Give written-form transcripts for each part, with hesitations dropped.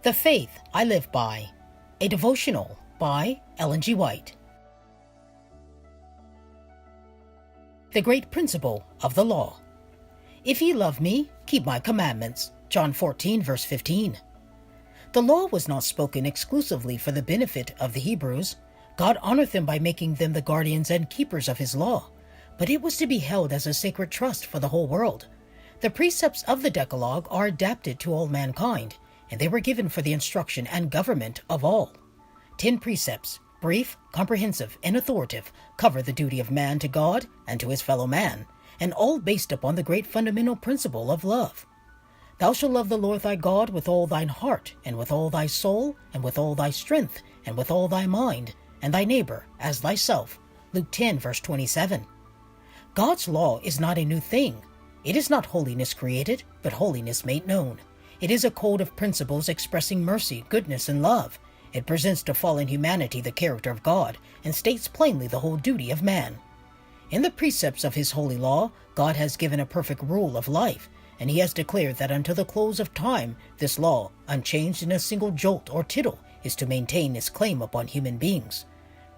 The Faith I Live By, a devotional by Ellen G. White. The Great Principle of the Law. If ye love me, keep my commandments. John 14, verse 15. The law was not spoken exclusively for the benefit of the Hebrews. God honored them by making them the guardians and keepers of his law, but it was to be held as a sacred trust for the whole world. The precepts of the Decalogue are adapted to all mankind, and they were given for the instruction and government of all. 10 precepts, brief, comprehensive, and authoritative, cover the duty of man to God and to his fellow man, and all based upon the great fundamental principle of love. Thou shalt love the Lord thy God with all thine heart, and with all thy soul, and with all thy strength, and with all thy mind, and thy neighbor as thyself. Luke 10, verse 27. God's law is not a new thing. It is not holiness created, but holiness made known. It is a code of principles expressing mercy, goodness, and love. It presents to fallen humanity the character of God and states plainly the whole duty of man. In the precepts of his holy law, God has given a perfect rule of life, and he has declared that until the close of time, this law, unchanged in a single jot or tittle, is to maintain its claim upon human beings.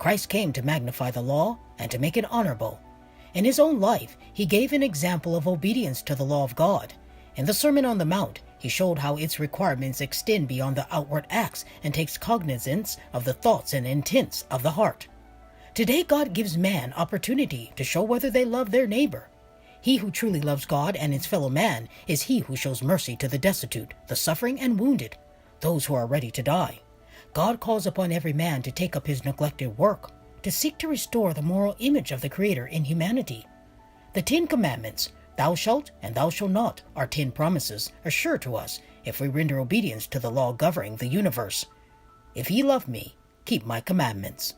Christ came to magnify the law and to make it honorable. In his own life, he gave an example of obedience to the law of God. In the Sermon on the Mount, he showed how its requirements extend beyond the outward acts and takes cognizance of the thoughts and intents of the heart. Today, God gives man opportunity to show whether they love their neighbor. He who truly loves God and his fellow man is he who shows mercy to the destitute, the suffering and wounded, those who are ready to die. God calls upon every man to take up his neglected work, to seek to restore the moral image of the Creator in humanity. The 10 Commandments, thou shalt and thou shalt not, are 10 promises assured to us if we render obedience to the law governing the universe. If ye love me, keep my commandments.